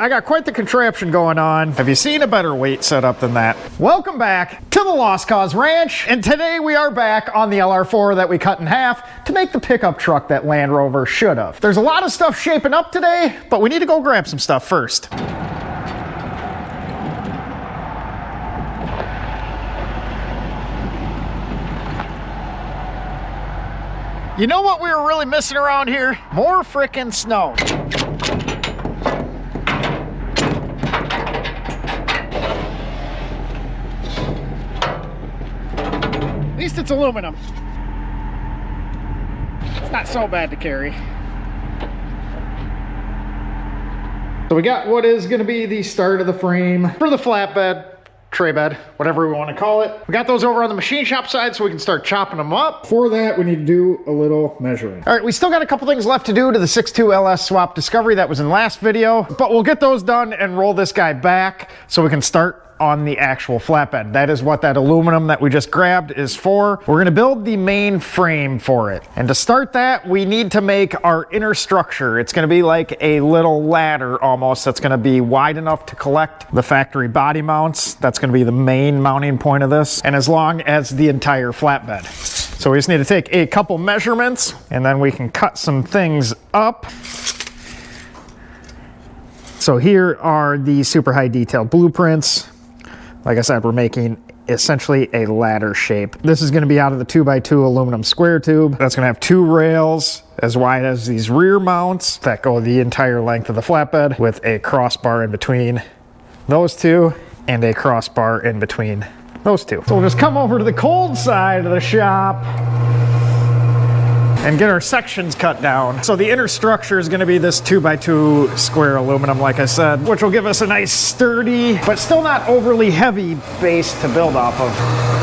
I got quite the contraption going on. Have you seen a better weight setup than that? Welcome back to the Lost Cause Ranch, and today we are back on the LR4 that we cut in half to make the pickup truck that Land Rover should have. There's a lot of stuff shaping up today, but we need to go grab some stuff first. You know what we were really missing around here? More frickin' snow. At least it's aluminum. It's not so bad to carry. So we got what is going to be the start of the frame for the flatbed, tray bed, whatever we want to call it. We got those over on the machine shop side so we can start chopping them up. For that, we need to do a little measuring. All right, we still got a couple things left to do to the 6.2 LS swap discovery that was in last video, but we'll get those done and roll this guy back so we can start on the actual flatbed. That is what that aluminum that we just grabbed is for. We're gonna build the main frame for it. And to start that, we need to make our inner structure. It's gonna be like a little ladder almost that's gonna be wide enough to collect the factory body mounts. That's gonna be the main mounting point of this, and as long as the entire flatbed. So we just need to take a couple measurements and then we can cut some things up. So here are the super high detail blueprints. Like I said, we're making essentially a ladder shape. This is going to be out of the 2x2 aluminum square tube. That's going to have two rails as wide as these rear mounts that go the entire length of the flatbed with a crossbar in between those two and a crossbar in between those two. So we'll just come over to the cold side of the shop and get our sections cut down. So the inner structure is going to be this 2x2 square aluminum, like I said, which will give us a nice sturdy, but still not overly heavy base to build off of.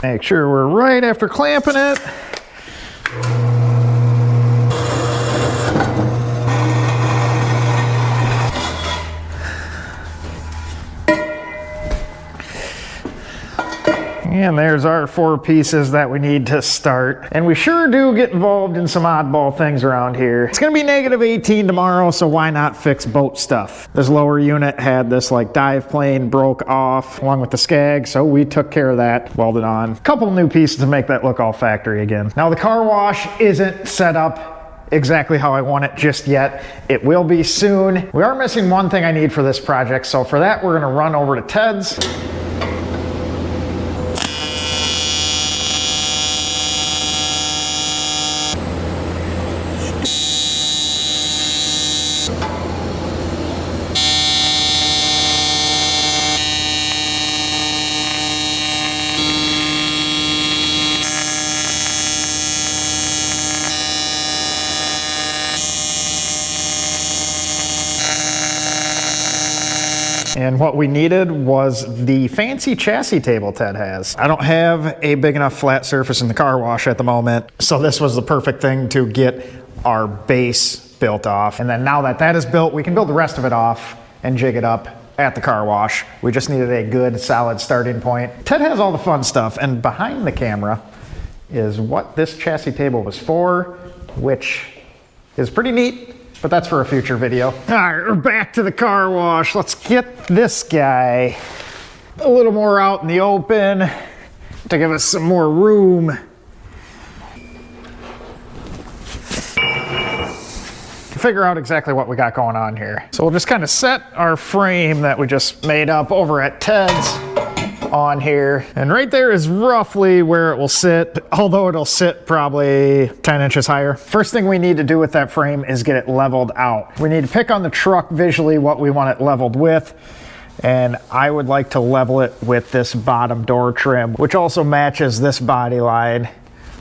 Make sure we're right after clamping it. And there's our 4 pieces that we need to start. And we sure do get involved in some oddball things around here. It's gonna be -18 tomorrow, so why not fix boat stuff? This lower unit had this like dive plane broke off along with the skag, so we took care of that, welded on. A couple new pieces to make that look all factory again. Now the car wash isn't set up exactly how I want it just yet. It will be soon. We are missing one thing I need for this project, so for that we're gonna run over to Ted's. And what we needed was the fancy chassis table Ted has. I don't have a big enough flat surface in the car wash at the moment, so this was the perfect thing to get our base built off. And then now that that is built, we can build the rest of it off and jig it up at the car wash. We just needed a good, solid starting point. Ted has all the fun stuff, and behind the camera is what this chassis table was for, which is pretty neat. But that's for a future video. All right, we're back to the car wash. Let's get this guy a little more out in the open to give us some more room. To figure out exactly what we got going on here. So we'll just kind of set our frame that we just made up over at Ted's on here, and right there is roughly where it will sit, although it'll sit probably 10 inches higher. First thing we need to do with that frame is get it leveled out. We need to pick on the truck visually what we want it leveled with, and I would like to level it with this bottom door trim, which also matches this body line,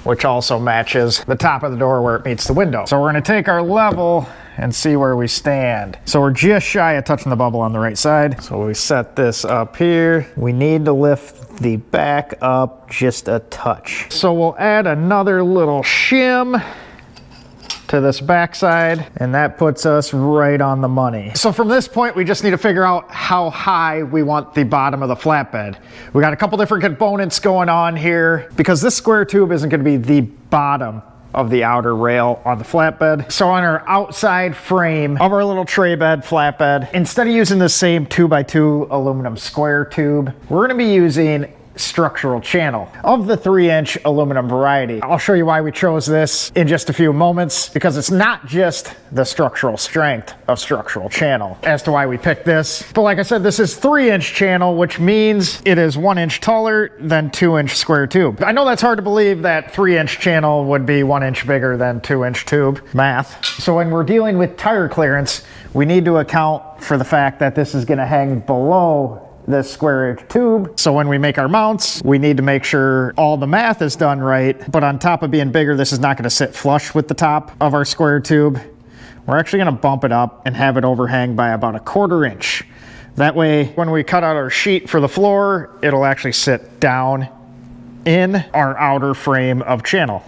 which also matches the top of the door where it meets the window. So we're going to take our level and see where we stand. So we're just shy of touching the bubble on the right side. So we set this up here. We need to lift the back up just a touch. So we'll add another little shim to this backside, and that puts us right on the money. So from this point, we just need to figure out how high we want the bottom of the flatbed. We got a couple different components going on here because this square tube isn't going to be the bottom of the outer rail on the flatbed. So on our outside frame of our little tray bed flatbed, instead of using the same 2x2 aluminum square tube, we're going to be using structural channel of the 3-inch aluminum variety. I'll show you why we chose this in just a few moments, because it's not just the structural strength of structural channel as to why we picked this. But like I said, this is 3-inch channel, which means it is 1 inch taller than 2-inch square tube. I know that's hard to believe that 3-inch channel would be 1 inch bigger than 2-inch tube. Math. So when we're dealing with tire clearance, we need to account for the fact that this is going to hang below this square inch tube. So when we make our mounts, we need to make sure all the math is done right. But on top of being bigger, this is not going to sit flush with the top of our square tube. We're actually going to bump it up and have it overhang by about 1/4 inch. That way, when we cut out our sheet for the floor, it'll actually sit down in our outer frame of channel.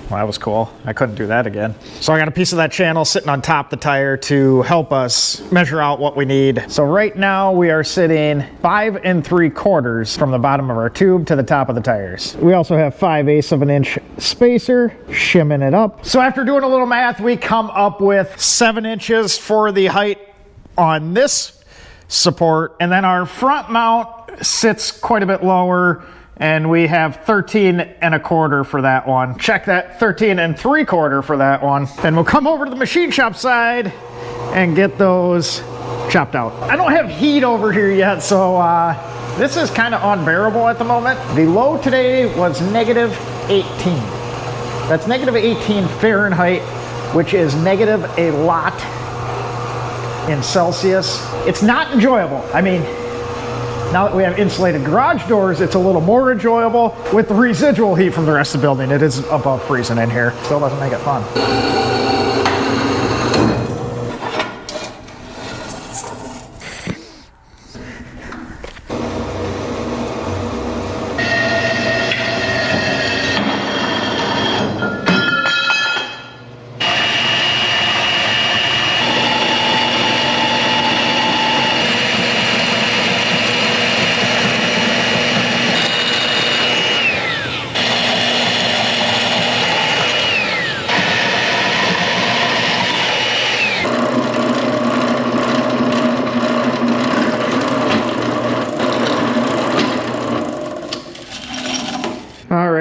Well, that was cool. I couldn't do that again. So I got a piece of that channel sitting on top of the tire to help us measure out what we need. So right now we are sitting 5 3/4 from the bottom of our tube to the top of the tires. We also have 5/8 of an inch spacer, shimming it up. So after doing a little math, we come up with 7 inches for the height on this support. And then our front mount sits quite a bit lower, and we have 13 1/4 for that one. Check that, 13 3/4 for that one. Then we'll come over to the machine shop side and get those chopped out. I don't have heat over here yet, so this is kind of unbearable at the moment. The low today was -18. That's -18 Fahrenheit, which is negative a lot in Celsius. It's not enjoyable. I mean, now that we have insulated garage doors, it's a little more enjoyable. With the residual heat from the rest of the building, it is above freezing in here. Still doesn't make it fun.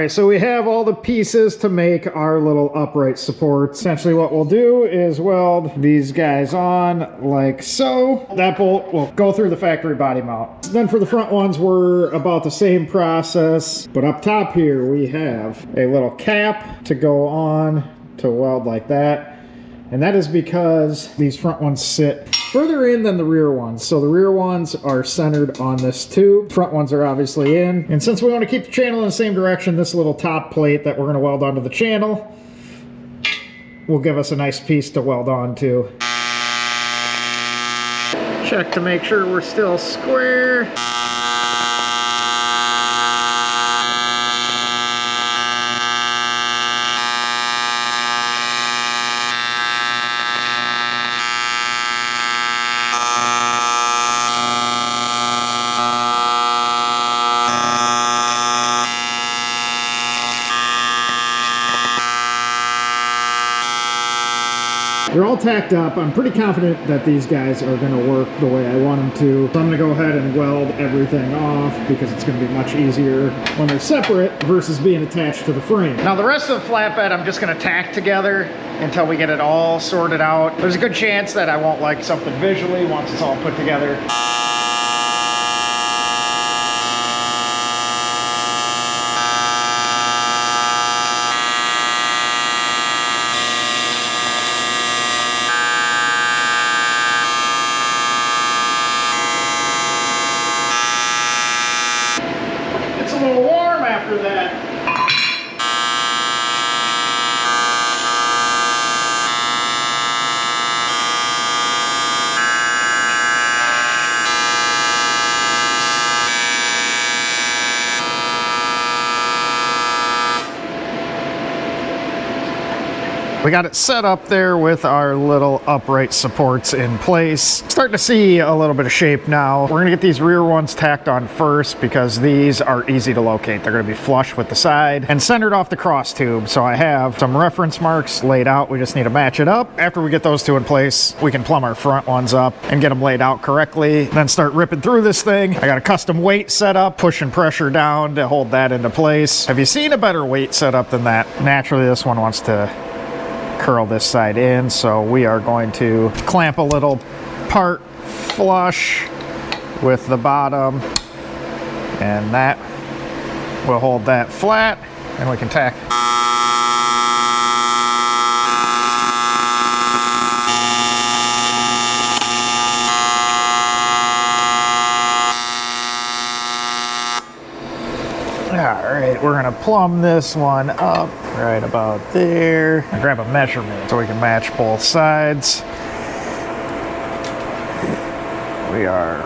So we have all the pieces to make our little upright support. Essentially what we'll do is weld these guys on like so. That bolt will go through the factory body mount. Then for the front ones, we're about the same process, but up top here we have a little cap to go on to weld like that. And that is because these front ones sit further in than the rear ones. So the rear ones are centered on this tube. Front ones are obviously in. And since we want to keep the channel in the same direction, this little top plate that we're going to weld onto the channel will give us a nice piece to weld onto. Check to make sure we're still square. They're all tacked up. I'm pretty confident that these guys are going to work the way I want them to. So I'm going to go ahead and weld everything off because it's going to be much easier when they're separate versus being attached to the frame. Now the rest of the flatbed I'm just going to tack together until we get it all sorted out. There's a good chance that I won't like something visually once it's all put together. A little warm after that. We got it set up there with our little upright supports in place. Starting to see a little bit of shape now. We're gonna get these rear ones tacked on first because these are easy to locate. They're gonna be flush with the side and centered off the cross tube. So I have some reference marks laid out. We just need to match it up. After we get those two in place, we can plumb our front ones up and get them laid out correctly. Then start ripping through this thing. I got a custom weight set up, pushing pressure down to hold that into place. Have you seen a better weight setup than that? Naturally, this one wants to curl this side in, so we are going to clamp a little part flush with the bottom, and that will hold that flat, and we can tack. All right, we're gonna plumb this one up right about there and grab a measurement so we can match both sides. We are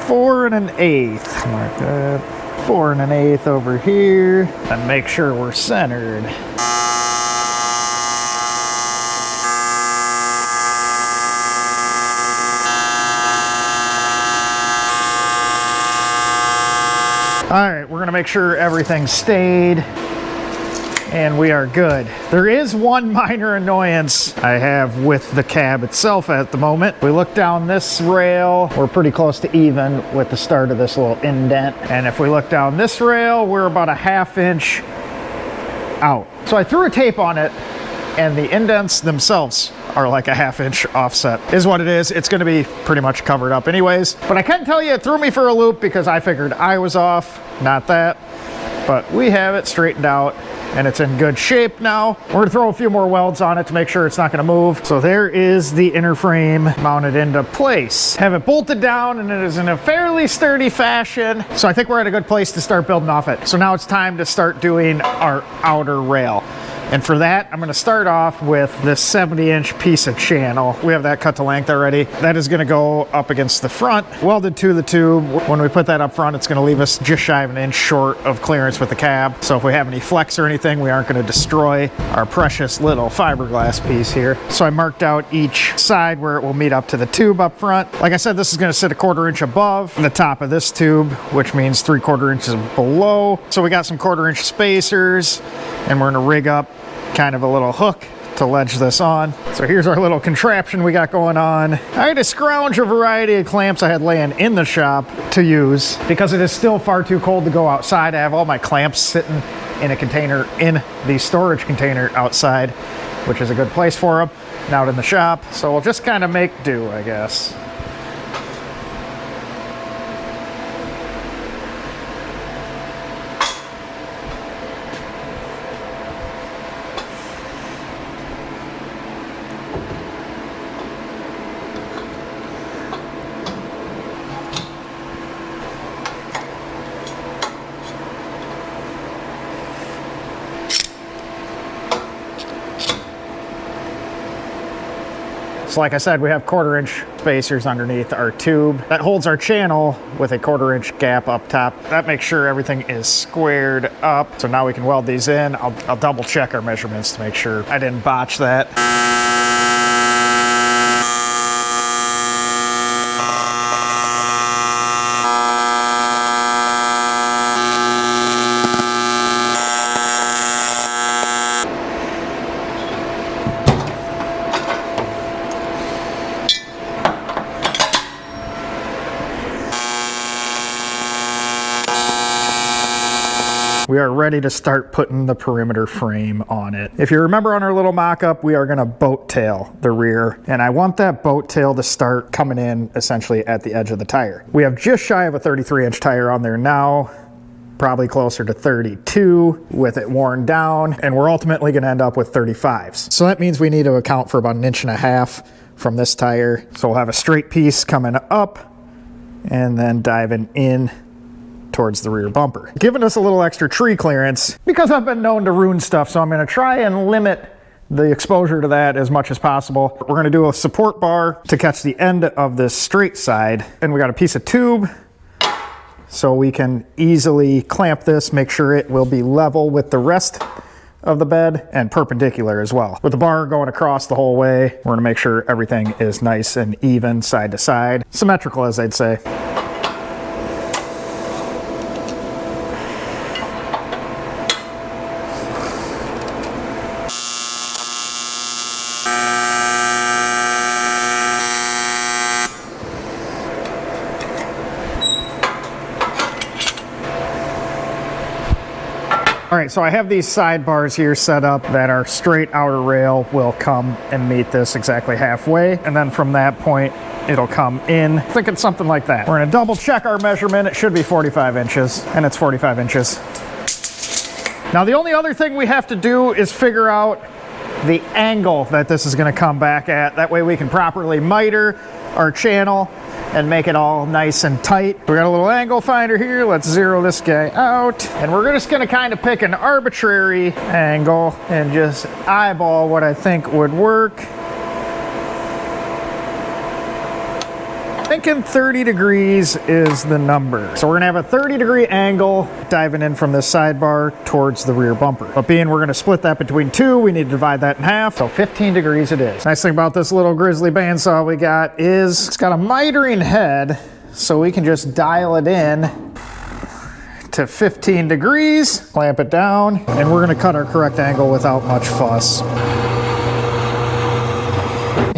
4 1/8. Mark that. 4 1/8 over here, and make sure we're centered. All right, we're gonna make sure everything's stayed and we are good. There is one minor annoyance I have with the cab itself at the moment. We look down this rail, we're pretty close to even with the start of this little indent. And if we look down this rail, we're about a 1/2 inch out. So I threw a tape on it and the indents themselves are like a 1/2 inch offset is what it is. It's gonna be pretty much covered up anyways. But I can tell you it threw me for a loop because I figured I was off, not that. But we have it straightened out and it's in good shape now. We're gonna throw a few more welds on it to make sure it's not gonna move. So there is the inner frame mounted into place. Have it bolted down and it is in a fairly sturdy fashion. So I think we're at a good place to start building off it. So now it's time to start doing our outer rail. And for that, I'm gonna start off with this 70-inch piece of channel. We have that cut to length already. That is gonna go up against the front, welded to the tube. When we put that up front, it's gonna leave us just shy of 1 inch short of clearance with the cab. So if we have any flex or anything, we aren't gonna destroy our precious little fiberglass piece here. So I marked out each side where it will meet up to the tube up front. Like I said, this is gonna sit 1/4 inch above the top of this tube, which means 3/4 inches below. So we got some 1/4 inch spacers, and we're gonna rig up kind of a little hook to ledge this on. So here's our little contraption we got going on. I had to scrounge a variety of clamps I had laying in the shop to use because it is still far too cold to go outside. I have all my clamps sitting in a container in the storage container outside, which is a good place for them, and out in the shop. So we'll just kind of make do, I guess. So like I said, we have 1/4 inch spacers underneath our tube. That holds our channel with a 1/4 inch gap up top. That makes sure everything is squared up. So now we can weld these in. I'll double check our measurements to make sure I didn't botch that. We are ready to start putting the perimeter frame on it. If you remember on our little mock-up, we are gonna boat tail the rear, and I want that boat tail to start coming in essentially at the edge of the tire. We have just shy of a 33-inch tire on there now, probably closer to 32 with it worn down, and we're ultimately gonna end up with 35s. So that means we need to account for about 1.5 inches from this tire. So we'll have a straight piece coming up and then diving in towards the rear bumper, giving us a little extra tree clearance because I've been known to ruin stuff. So I'm going to try and limit the exposure to that as much as possible. We're going to do a support bar to catch the end of this straight side, and we got a piece of tube so we can easily clamp this, make sure it will be level with the rest of the bed and perpendicular as well. With the bar going across the whole way, we're gonna make sure everything is nice and even side to side. Symmetrical, as they'd say. All right, so I have these sidebars here set up that our straight outer rail will come and meet this exactly halfway. And then from that point, it'll come in. I think it's something like that. We're gonna double check our measurement. It should be 45 inches, and it's 45 inches. Now, the only other thing we have to do is figure out the angle that this is gonna come back at. That way we can properly miter our channel and make it all nice and tight. We got a little angle finder here. Let's zero this guy out. And we're just gonna kind of pick an arbitrary angle and just eyeball what I think would work. Thinking 30 degrees is the number. So we're gonna have a 30-degree angle diving in from this sidebar towards the rear bumper. But being we're gonna split that between two, we need to divide that in half. So 15 degrees it is. Nice thing about this little Grizzly bandsaw we got is it's got a mitering head, so we can just dial it in to 15 degrees, clamp it down, and we're gonna cut our correct angle without much fuss.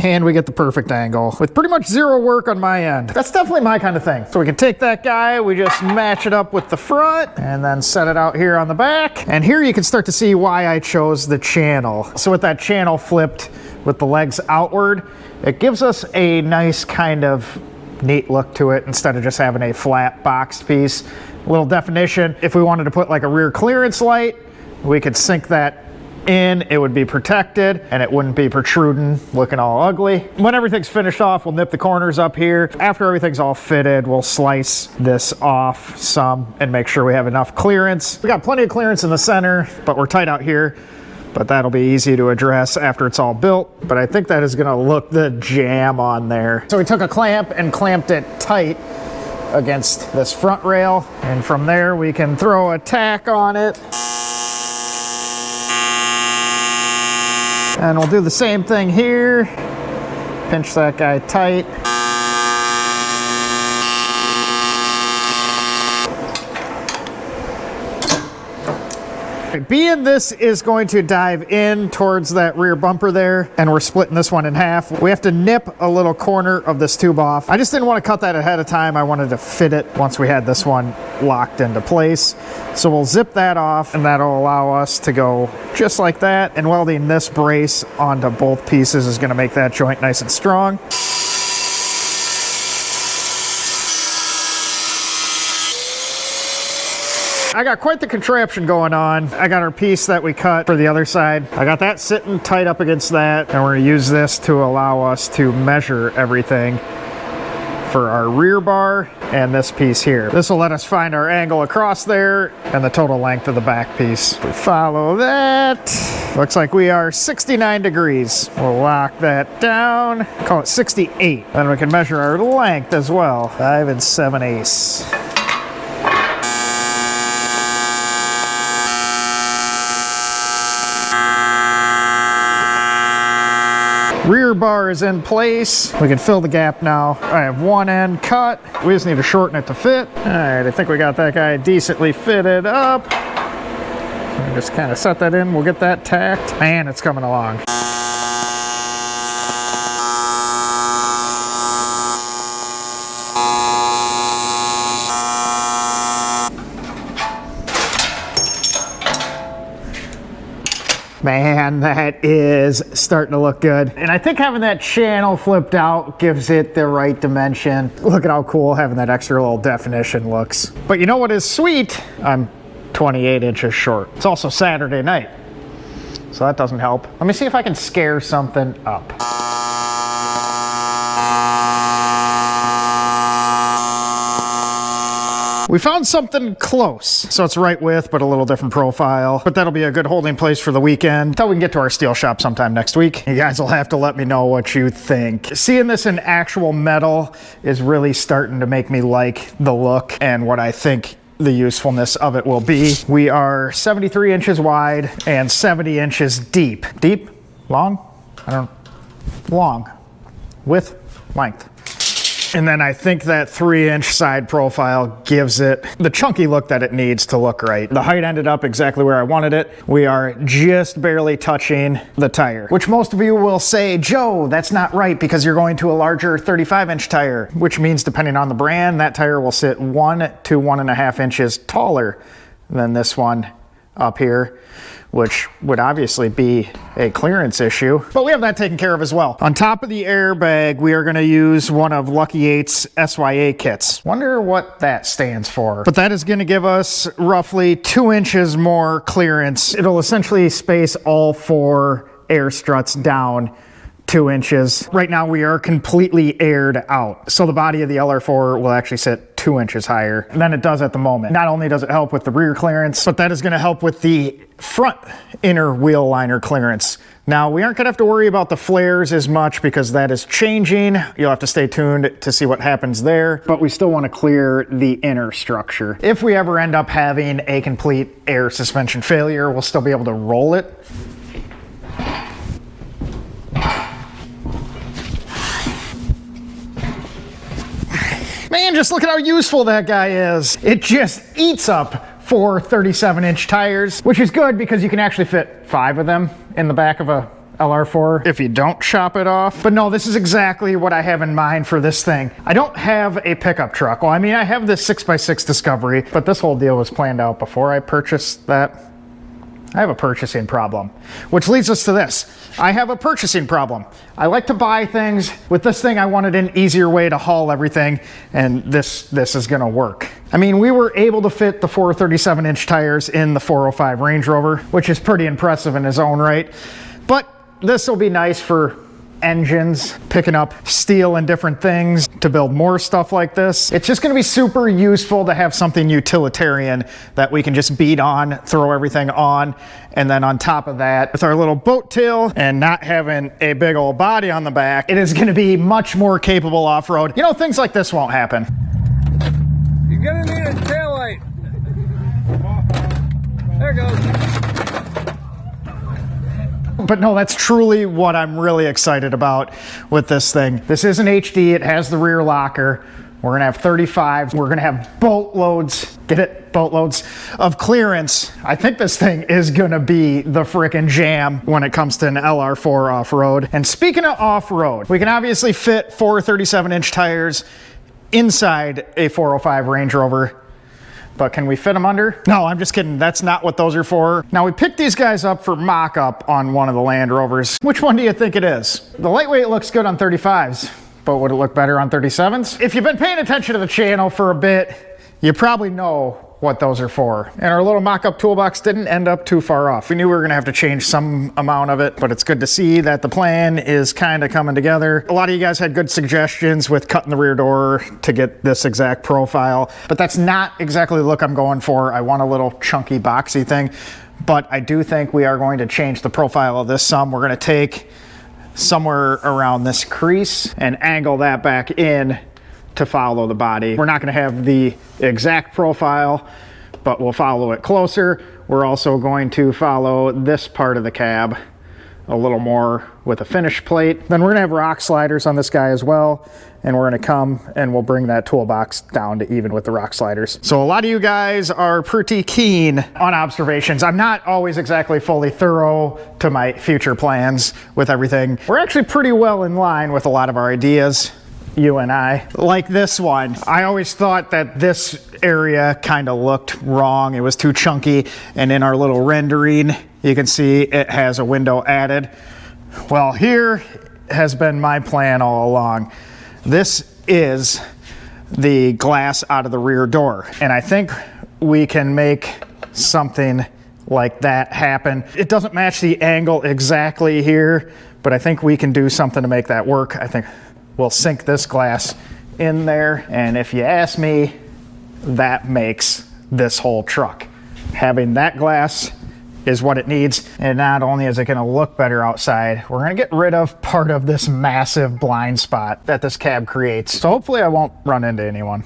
And we get the perfect angle with pretty much zero work on my end. That's definitely my kind of thing. So we can take that guy, we just match it up with the front and then set it out here on the back. And here you can start to see why I chose the channel. So with that channel flipped with the legs outward, it gives us a nice kind of neat look to it instead of just having a flat boxed piece. A little definition, if we wanted to put like a rear clearance light, we could sink that in, it would be protected and it wouldn't be protruding looking all ugly. When everything's finished off, we'll nip the corners up here. After everything's all fitted, we'll slice this off some and make sure we have enough clearance. We got plenty of clearance in the center, but we're tight out here, but that'll be easy to address after it's all built. But I think that is gonna look the jam on there. So we took a clamp and clamped it tight against this front rail, and from there we can throw a tack on it. And we'll do the same thing here. Pinch that guy tight. Being this is going to dive in towards that rear bumper there, and we're splitting this one in half, we have to nip a little corner of this tube off. I just didn't want to cut that ahead of time. I wanted to fit it once we had this one locked into place. So we'll zip that off, and that'll allow us to go just like that. And welding this brace onto both pieces is going to make that joint nice and strong. I got quite the contraption going on. I got our piece that we cut for the other side. I got that sitting tight up against that, and we're gonna use this to allow us to measure everything for our rear bar and this piece here. This will let us find our angle across there and the total length of the back piece. If we follow that, looks like we are 69 degrees. We'll lock that down, call it 68. Then we can measure our length as well, 5 7/8. Rear bar is in place. We can fill the gap now. I have one end cut. We just need to shorten it to fit. All right, I think we got that guy decently fitted up. So just kind of set that in. We'll get that tacked. Man, it's coming along. Man, that is starting to look good. And I think having that channel flipped out gives it the right dimension. Look at how cool having that extra little definition looks. But you know what is sweet? I'm 28 inches short. It's also Saturday night, so that doesn't help. Let me see if I can scare something up. We found something close. So it's right width, but a little different profile. But that'll be a good holding place for the weekend until we can get to our steel shop sometime next week. You guys will have to let me know what you think. Seeing this in actual metal is really starting to make me like the look and what I think the usefulness of it will be. We are 73 inches wide and 70 inches deep. Deep? Long? I don't know. Long. Width? Length. And then I think that 3-inch side profile gives it the chunky look that it needs to look right. The height ended up exactly where I wanted it. We are just barely touching the tire, which most of you will say, Joe, that's not right because you're going to a larger 35-inch tire, which means depending on the brand, that tire will sit 1 to 1.5 inches taller than this one up here, which would obviously be a clearance issue, but we have that taken care of as well. On top of the airbag, we are gonna use one of Lucky 8's SYA kits. Wonder what that stands for, but that is gonna give us roughly 2 inches more clearance. It'll essentially space all 4 air struts down 2 inches. Right now we are completely aired out, so the body of the LR4 will actually sit 2 inches higher than it does at the moment. Not only does it help with the rear clearance, but that is going to help with the front inner wheel liner clearance. Now, we aren't going to have to worry about the flares as much because that is changing. You'll have to stay tuned to see what happens there, but we still want to clear the inner structure. If we ever end up having a complete air suspension failure, we'll still be able to roll it. Man, just look at how useful that guy is. It just eats up 4 37-inch tires, which is good because you can actually fit 5 of them in the back of a LR4 if you don't chop it off. But no, this is exactly what I have in mind for this thing. I don't have a pickup truck. Well, I mean, I have this 6x6 Discovery, but this whole deal was planned out before I purchased that. I have a purchasing problem, which leads us to this. I have a purchasing problem. I like to buy things. With this thing, I wanted an easier way to haul everything, and this is gonna work. I mean, we were able to fit the 4 37-inch tires in the 405 Range Rover, which is pretty impressive in its own right. But this will be nice for engines, picking up steel and different things to build more stuff like this. It's just going to be super useful to have something utilitarian that we can just beat on, throw everything on, and then on top of that, with our little boat tail and not having a big old body on the back, it is going to be much more capable off-road. You know, things like this won't happen. You're going to need a tail light. There it goes. But no, that's truly what I'm really excited about with this thing. This is an HD, it has the rear locker. We're gonna have 35, we're gonna have boatloads, get it? Boatloads of clearance. I think this thing is gonna be the frickin' jam when it comes to an LR4 off-road. And speaking of off-road, we can obviously fit 4 37-inch tires inside a 405 Range Rover. But can we fit them under? No, I'm just kidding. That's not what those are for. Now, we picked these guys up for mock-up on one of the Land Rovers. Which one do you think it is? The lightweight looks good on 35s, but would it look better on 37s? If you've been paying attention to the channel for a bit, you probably know what those are for. And our little mock-up toolbox didn't end up too far off. We knew we were gonna have to change some amount of it, but it's good to see that the plan is kind of coming together. A lot of you guys had good suggestions with cutting the rear door to get this exact profile, but that's not exactly the look I'm going for. I want a little chunky, boxy thing, but I do think we are going to change the profile of this some. We're gonna take somewhere around this crease and angle that back in to follow the body. We're not going to have the exact profile, but we'll follow it closer. We're also going to follow this part of the cab a little more with a finish plate. Then we're going to have rock sliders on this guy as well, and we're going to come and we'll bring that toolbox down to even with the rock sliders. So a lot of you guys are pretty keen on observations. I'm not always exactly fully thorough to my future plans with everything. We're actually pretty well in line with a lot of our ideas. You and I. Like this one. I always thought that this area kind of looked wrong. It was too chunky, and in our little rendering, you can see it has a window added. Well, here has been my plan all along. This is the glass out of the rear door, and I think we can make something like that happen. It doesn't match the angle exactly here, but I think we can do something to make that work. I think we'll sink this glass in there, and if you ask me, that makes this whole truck. Having that glass is what it needs, and not only is it going to look better outside, we're going to get rid of part of this massive blind spot that this cab creates. So hopefully I won't run into anyone.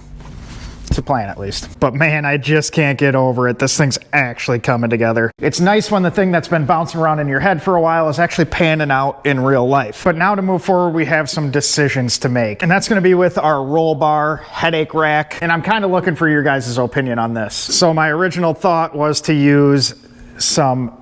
It's a plan at least. But man, I just can't get over it. This thing's actually coming together. It's nice when the thing that's been bouncing around in your head for a while is actually panning out in real life. But now to move forward, we have some decisions to make. And that's gonna be with our roll bar, headache rack. And I'm kind of looking for your guys' opinion on this. So my original thought was to use some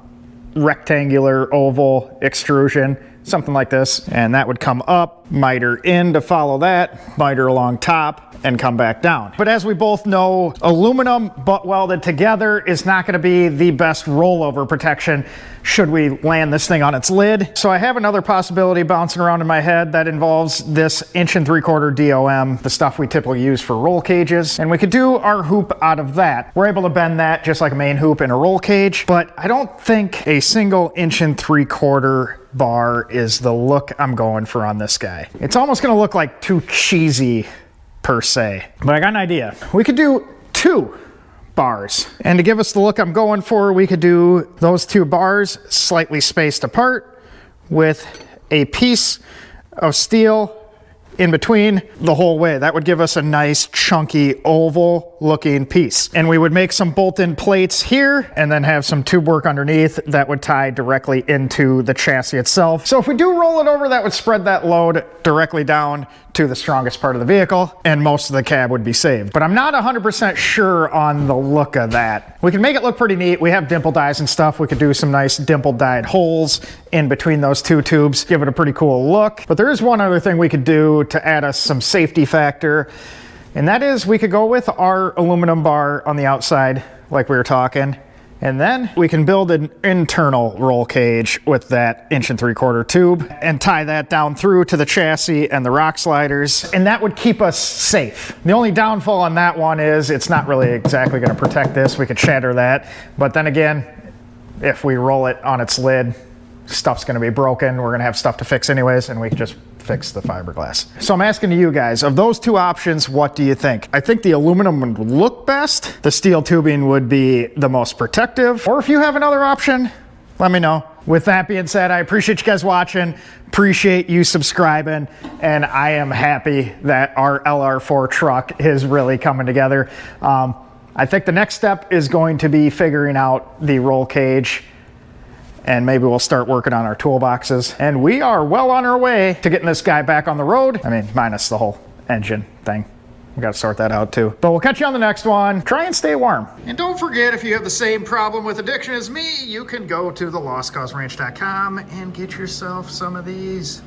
rectangular oval extrusion, something like this, and that would come up, miter in to follow that, miter along top, and come back down. But as we both know, aluminum butt welded together is not going to be the best rollover protection should we land this thing on its lid. So I have another possibility bouncing around in my head that involves this 1 3/4 DOM, the stuff we typically use for roll cages, and we could do our hoop out of that. We're able to bend that just like a main hoop in a roll cage, but I don't think a single 1 3/4 bar is the look I'm going for on this guy. It's almost gonna look like too cheesy per se, but I got an idea. We could do 2 bars, and to give us the look I'm going for, we could do those 2 bars slightly spaced apart with a piece of steel in between the whole way. That would give us a nice chunky oval looking piece. And we would make some bolt-in plates here and then have some tube work underneath that would tie directly into the chassis itself. So if we do roll it over, that would spread that load directly down to the strongest part of the vehicle and most of the cab would be saved. But I'm not 100% sure on the look of that. We can make it look pretty neat. We have dimple dies and stuff. We could do some nice dimple dyed holes in between those 2 tubes, give it a pretty cool look. But there is one other thing we could do to add us some safety factor, and that is we could go with our aluminum bar on the outside like we were talking, and then we can build an internal roll cage with that 1 3/4 tube and tie that down through to the chassis and the rock sliders, and that would keep us safe. The only downfall on that one is it's not really exactly going to protect this. We could shatter that, but then again, if we roll it on its lid, stuff's going to be broken. We're going to have stuff to fix anyways, and we can just fix the fiberglass. So I'm asking you guys, of those 2 options, what do you think? I think the aluminum would look best. The steel tubing would be the most protective. Or if you have another option, let me know. With that being said, I appreciate you guys watching. Appreciate you subscribing. And I am happy that our LR4 truck is really coming together. I think the next step is going to be figuring out the roll cage, and maybe we'll start working on our toolboxes. And we are well on our way to getting this guy back on the road. I mean, minus the whole engine thing. We got to sort that out too. But we'll catch you on the next one. Try and stay warm. And don't forget, if you have the same problem with addiction as me, you can go to thelostcauseranch.com and get yourself some of these.